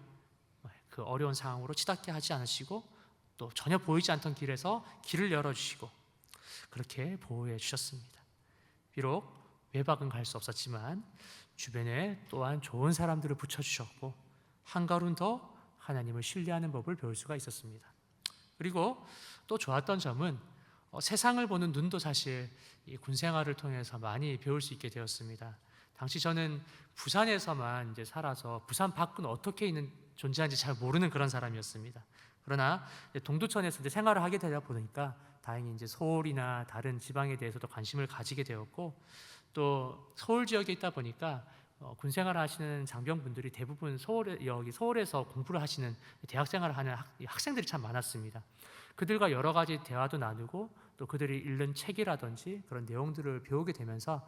그 어려운 상황으로 치닫게 하지 않으시고 또 전혀 보이지 않던 길에서 길을 열어주시고 그렇게 보호해 주셨습니다. 비록 외박은 갈 수 없었지만 주변에 또한 좋은 사람들을 붙여주셨고 한 걸음 더 하나님을 신뢰하는 법을 배울 수가 있었습니다. 그리고 또 좋았던 점은 세상을 보는 눈도 사실 이 군생활을 통해서 많이 배울 수 있게 되었습니다. 당시 저는 부산에서만 이제 살아서 부산 밖은 어떻게 존재하는지 잘 모르는 그런 사람이었습니다. 그러나 동두천에서 이제 생활을 하게 되다 보니까 다행히 이제 서울이나 다른 지방에 대해서도 관심을 가지게 되었고, 또 서울 지역에 있다 보니까 군 생활을 하시는 장병분들이 대부분 서울에서 공부를 하시는 대학생활을 하는 학생들이 참 많았습니다. 그들과 여러 가지 대화도 나누고 또 그들이 읽는 책이라든지 그런 내용들을 배우게 되면서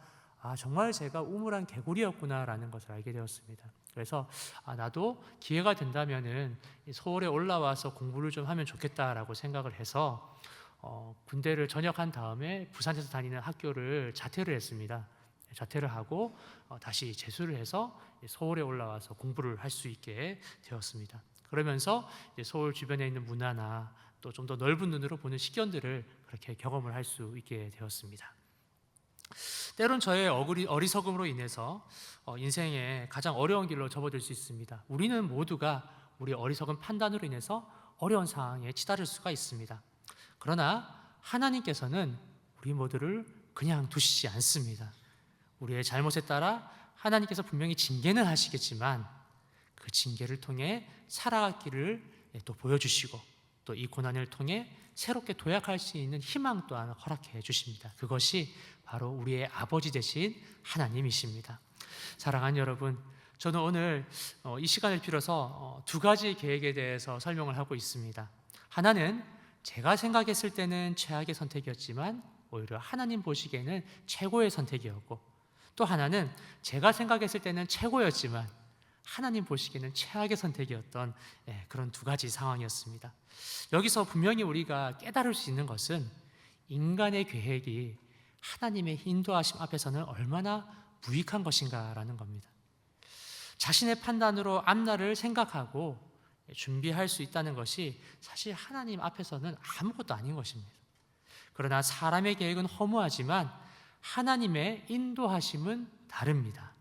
정말 제가 우물한 개구리였구나라는 것을 알게 되었습니다. 그래서 나도 기회가 된다면은 서울에 올라와서 공부를 좀 하면 좋겠다라고 생각을 해서 군대를 전역한 다음에 부산에서 다니는 학교를 자퇴를 했습니다. 자퇴를 하고 다시 재수를 해서 서울에 올라와서 공부를 할 수 있게 되었습니다. 그러면서 서울 주변에 있는 문화나 또 좀 더 넓은 눈으로 보는 시견들을 그렇게 경험을 할 수 있게 되었습니다. 때론 저의 어리석음으로 인해서 인생의 가장 어려운 길로 접어들 수 있습니다. 우리는 모두가 우리 어리석은 판단으로 인해서 어려운 상황에 치달을 수가 있습니다. 그러나 하나님께서는 우리 모두를 그냥 두시지 않습니다. 우리의 잘못에 따라 하나님께서 분명히 징계는 하시겠지만 그 징계를 통해 살아갈 길을 또 보여주시고 또 이 고난을 통해 새롭게 도약할 수 있는 희망 또한 허락해 주십니다. 그것이 바로 우리의 아버지 되신 하나님이십니다. 사랑하는 여러분, 저는 오늘 이 시간을 빌어서 두 가지 계획에 대해서 설명을 하고 있습니다. 하나는 제가 생각했을 때는 최악의 선택이었지만 오히려 하나님 보시기에는 최고의 선택이었고, 또 하나는 제가 생각했을 때는 최고였지만 하나님 보시기에는 최악의 선택이었던 그런 두 가지 상황이었습니다. 여기서 분명히 우리가 깨달을 수 있는 것은 인간의 계획이 하나님의 인도하심 앞에서는 얼마나 무익한 것인가라는 겁니다. 자신의 판단으로 앞날을 생각하고 준비할 수 있다는 것이 사실 하나님 앞에서는 아무것도 아닌 것입니다. 그러나 사람의 계획은 허무하지만 하나님의 인도하심은 다릅니다.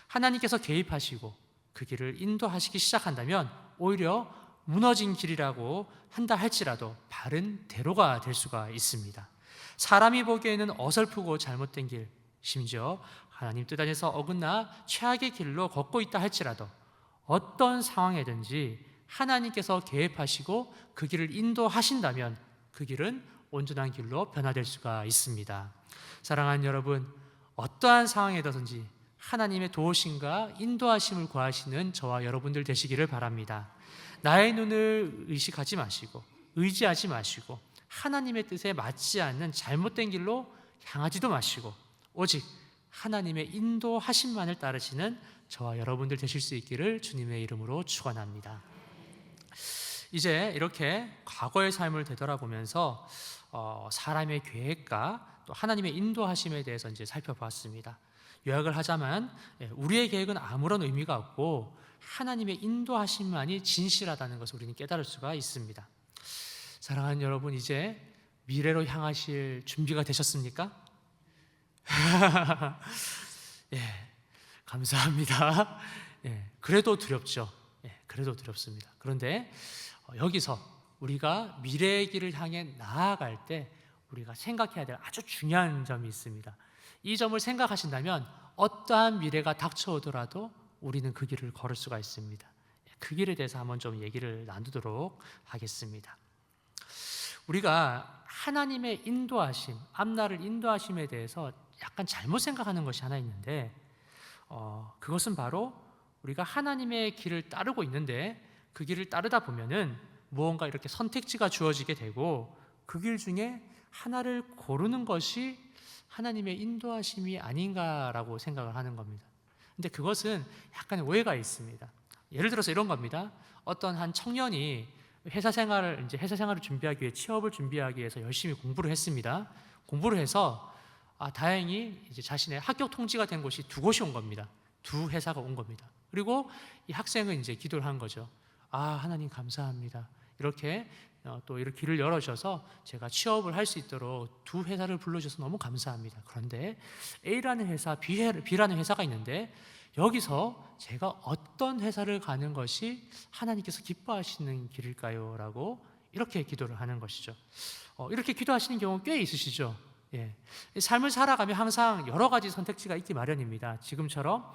하나님께서 개입하시고 그 길을 인도하시기 시작한다면 오히려 무너진 길이라고 한다 할지라도 바른 대로가 될 수가 있습니다. 사람이 보기에는 어설프고 잘못된 길, 심지어 하나님 뜻 안에서 어긋나 최악의 길로 걷고 있다 할지라도 어떤 상황이든지 하나님께서 개입하시고 그 길을 인도하신다면 그 길은 온전한 길로 변화될 수가 있습니다. 사랑하는 여러분, 어떠한 상황이든지 하나님의 도우심과 인도하심을 구하시는 저와 여러분들 되시기를 바랍니다. 나의 눈을 의식하지 마시고 의지하지 마시고 하나님의 뜻에 맞지 않는 잘못된 길로 향하지도 마시고 오직 하나님의 인도하심만을 따르시는 저와 여러분들 되실 수 있기를 주님의 이름으로 축원합니다. 이제 이렇게 과거의 삶을 되돌아보면서 사람의 계획과 또 하나님의 인도하심에 대해서 이제 살펴보았습니다. 요약을 하자면 우리의 계획은 아무런 의미가 없고 하나님의 인도하심만이 진실하다는 것을 우리는 깨달을 수가 있습니다. 사랑하는 여러분, 이제 미래로 향하실 준비가 되셨습니까? 감사합니다. 그래도 두렵죠. 그래도 두렵습니다. 그런데 여기서 우리가 미래의 길을 향해 나아갈 때 우리가 생각해야 될 아주 중요한 점이 있습니다. 이 점을 생각하신다면 어떠한 미래가 닥쳐오더라도 우리는 그 길을 걸을 수가 있습니다. 그 길에 대해서 한번 좀 얘기를 나누도록 하겠습니다. 우리가 하나님의 인도하심, 앞날을 인도하심에 대해서 약간 잘못 생각하는 것이 하나 있는데 그것은 바로 우리가 하나님의 길을 따르고 있는데 그 길을 따르다 보면은 무언가 이렇게 선택지가 주어지게 되고 그 길 중에 하나를 고르는 것이 하나님의 인도하심이 아닌가라고 생각을 하는 겁니다. 근데 그것은 약간의 오해가 있습니다. 예를 들어서 이런 겁니다. 어떤 한 청년이 회사 생활을 준비하기 위해 취업을 준비하기 위해서 열심히 공부를 했습니다. 공부를 해서 다행히 이제 자신의 합격 통지가 된 곳이 두 곳이 온 겁니다. 두 회사가 온 겁니다. 그리고 이 학생은 이제 기도를 한 거죠. 하나님 감사합니다. 이렇게 또 이렇게 길을 열어주셔서 제가 취업을 할 수 있도록 두 회사를 불러주셔서 너무 감사합니다. 그런데 A라는 회사, B라는 회사가 있는데 여기서 제가 어떤 회사를 가는 것이 하나님께서 기뻐하시는 길일까요? 라고 이렇게 기도를 하는 것이죠. 이렇게 기도하시는 경우 꽤 있으시죠? 삶을 살아가면 항상 여러 가지 선택지가 있기 마련입니다. 지금처럼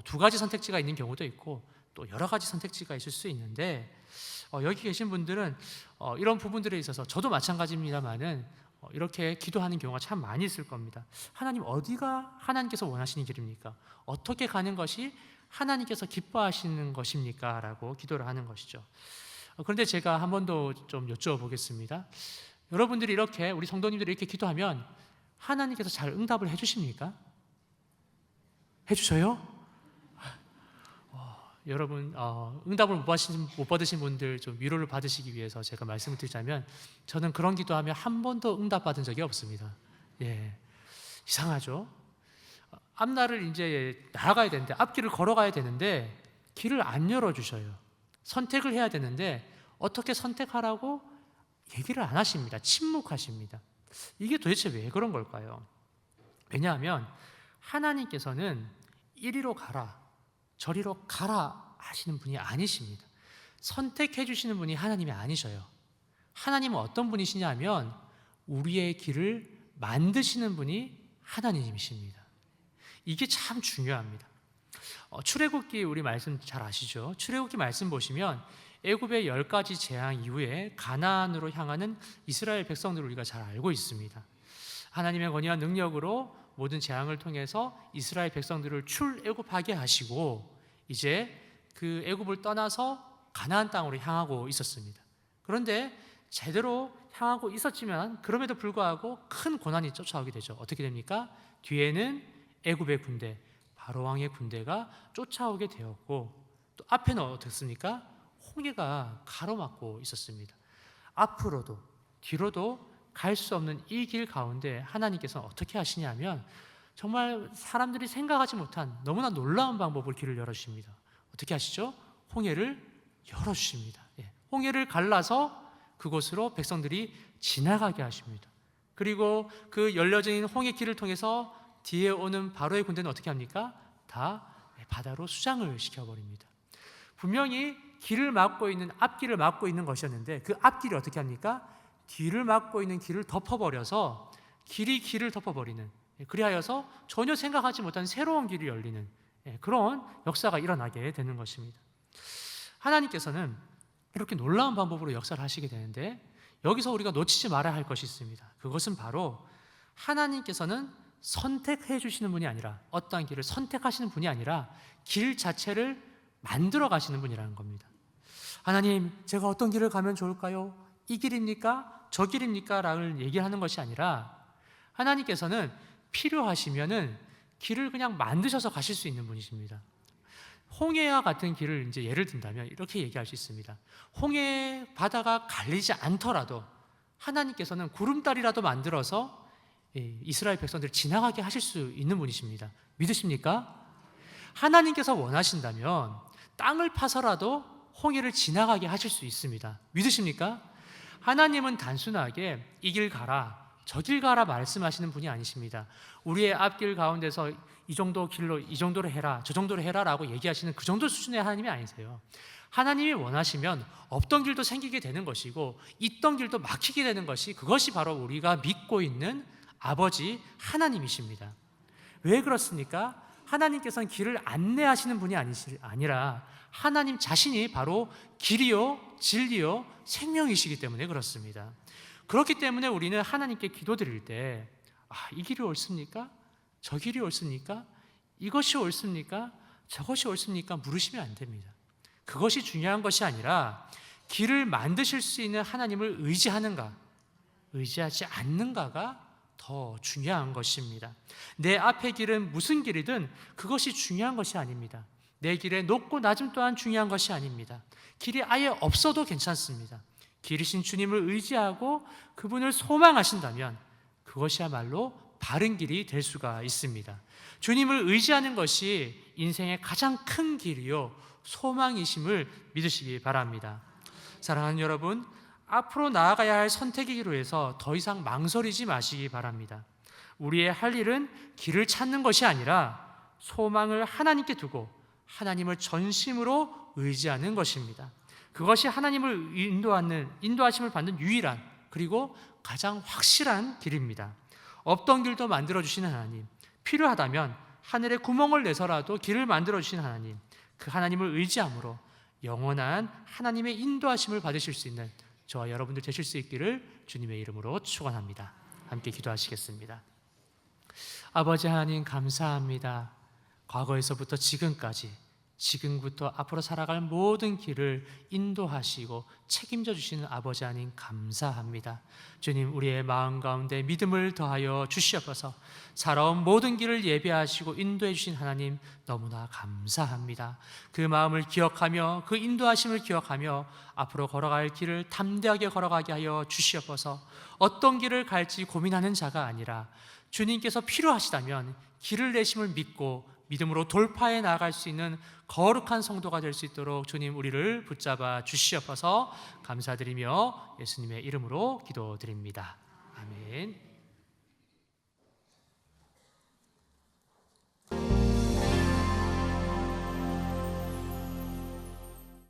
두 가지 선택지가 있는 경우도 있고 또 여러 가지 선택지가 있을 수 있는데 여기 계신 분들은 이런 부분들에 있어서 저도 마찬가지입니다만은 이렇게 기도하는 경우가 참 많이 있을 겁니다. 하나님, 어디가 하나님께서 원하시는 길입니까? 어떻게 가는 것이 하나님께서 기뻐하시는 것입니까? 라고 기도를 하는 것이죠. 그런데 제가 한 번 더 좀 여쭤보겠습니다. 여러분들이 이렇게, 우리 성도님들이 이렇게 기도하면 하나님께서 잘 응답을 해주십니까? 해주셔요? 여러분, 응답을 못 받으신 분들 좀 위로를 받으시기 위해서 제가 말씀을 드리자면 저는 그런 기도하면 한 번도 응답받은 적이 없습니다. 이상하죠? 앞날을 이제 나아가야 되는데, 앞길을 걸어가야 되는데 길을 안 열어주셔요. 선택을 해야 되는데 어떻게 선택하라고 얘기를 안 하십니다. 침묵하십니다. 이게 도대체 왜 그런 걸까요? 왜냐하면 하나님께서는 이리로 가라, 저리로 가라 하시는 분이 아니십니다. 선택해 주시는 분이 하나님이 아니셔요. 하나님은 어떤 분이시냐면 우리의 길을 만드시는 분이 하나님이십니다. 이게 참 중요합니다. 출애굽기 우리 말씀 잘 아시죠? 출애굽기 말씀 보시면 애굽의 10가지 재앙 이후에 가나안으로 향하는 이스라엘 백성들을 우리가 잘 알고 있습니다. 하나님의 권위와 능력으로 모든 재앙을 통해서 이스라엘 백성들을 출애굽하게 하시고 이제 그 애굽을 떠나서 가나안 땅으로 향하고 있었습니다. 그런데 제대로 향하고 있었지만 그럼에도 불구하고 큰 고난이 쫓아오게 되죠. 어떻게 됩니까? 뒤에는 애굽의 군대, 바로왕의 군대가 쫓아오게 되었고 또 앞에는 어떻습니까? 홍해가 가로막고 있었습니다. 앞으로도 뒤로도 갈 수 없는 이 길 가운데 하나님께서는 어떻게 하시냐면 정말 사람들이 생각하지 못한 너무나 놀라운 방법으로 길을 열어주십니다. 어떻게 하시죠? 홍해를 열어주십니다. 홍해를 갈라서 그곳으로 백성들이 지나가게 하십니다. 그리고 그 열려진 홍해 길을 통해서 뒤에 오는 바로의 군대는 어떻게 합니까? 다 바다로 수장을 시켜버립니다. 분명히 길을 막고 있는 앞길을 막고 있는 것이었는데 그 앞길이 어떻게 합니까? 뒤를 막고 있는 길을 덮어버려서 길을 덮어버리는, 그리하여서 전혀 생각하지 못한 새로운 길이 열리는 그런 역사가 일어나게 되는 것입니다. 하나님께서는 이렇게 놀라운 방법으로 역사를 하시게 되는데 여기서 우리가 놓치지 말아야 할 것이 있습니다. 그것은 바로 하나님께서는 선택해 주시는 분이 아니라 어떠한 길을 선택하시는 분이 아니라 길 자체를 만들어 가시는 분이라는 겁니다. 하나님, 제가 어떤 길을 가면 좋을까요? 이 길입니까? 저 길입니까? 라고 얘기하는 것이 아니라 하나님께서는 필요하시면은 길을 그냥 만드셔서 가실 수 있는 분이십니다. 홍해와 같은 길을 이제 예를 든다면 이렇게 얘기할 수 있습니다. 홍해 바다가 갈리지 않더라도 하나님께서는 구름다리라도 만들어서 이스라엘 백성들을 지나가게 하실 수 있는 분이십니다. 믿으십니까? 하나님께서 원하신다면 땅을 파서라도 홍해를 지나가게 하실 수 있습니다. 믿으십니까? 하나님은 단순하게 이 길 가라, 저 길 가라 말씀하시는 분이 아니십니다. 우리의 앞길 가운데서 이 정도 길로 이 정도로 해라, 저 정도로 해라라고 얘기하시는 그 정도 수준의 하나님이 아니세요. 하나님이 원하시면 없던 길도 생기게 되는 것이고 있던 길도 막히게 되는 것이 그것이 바로 우리가 믿고 있는 아버지 하나님이십니다. 왜 그렇습니까? 하나님께서는 길을 안내하시는 분이 아니라 하나님 자신이 바로 길이요 진리요 생명이시기 때문에 그렇습니다. 그렇기 때문에 우리는 하나님께 기도드릴 때 이 길이 옳습니까? 저 길이 옳습니까? 이것이 옳습니까? 저것이 옳습니까? 물으시면 안 됩니다. 그것이 중요한 것이 아니라 길을 만드실 수 있는 하나님을 의지하는가, 의지하지 않는가가 더 중요한 것입니다. 내 앞의 길은 무슨 길이든 그것이 중요한 것이 아닙니다. 내 길의 높고 낮음 또한 중요한 것이 아닙니다. 길이 아예 없어도 괜찮습니다. 길이신 주님을 의지하고 그분을 소망하신다면 그것이야말로 바른 길이 될 수가 있습니다. 주님을 의지하는 것이 인생의 가장 큰 길이요 소망이심을 믿으시기 바랍니다. 사랑하는 여러분, 앞으로 나아가야 할 선택의 길로 해서 더 이상 망설이지 마시기 바랍니다. 우리의 할 일은 길을 찾는 것이 아니라 소망을 하나님께 두고 하나님을 전심으로 의지하는 것입니다. 그것이 하나님을 인도하심을 받는 유일한 그리고 가장 확실한 길입니다. 없던 길도 만들어주시는 하나님, 필요하다면 하늘에 구멍을 내서라도 길을 만들어주시는 하나님, 그 하나님을 의지함으로 영원한 하나님의 인도하심을 받으실 수 있는 저와 여러분들 되실 수 있기를 주님의 이름으로 축원합니다. 함께 기도하시겠습니다. 아버지 하나님 감사합니다. 과거에서부터 지금부터 앞으로 살아갈 모든 길을 인도하시고 책임져 주시는 아버지 하나님 감사합니다. 주님, 우리의 마음 가운데 믿음을 더하여 주시옵소서. 살아온 모든 길을 예비하시고 인도해 주신 하나님 너무나 감사합니다. 그 마음을 기억하며 그 인도하심을 기억하며 앞으로 걸어갈 길을 담대하게 걸어가게 하여 주시옵소서. 어떤 길을 갈지 고민하는 자가 아니라 주님께서 필요하시다면 길을 내심을 믿고 믿음으로 돌파해 나갈 수 있는 거룩한 성도가 될 수 있도록 주님 우리를 붙잡아 주시옵소서. 감사드리며 예수님의 이름으로 기도드립니다. 아멘.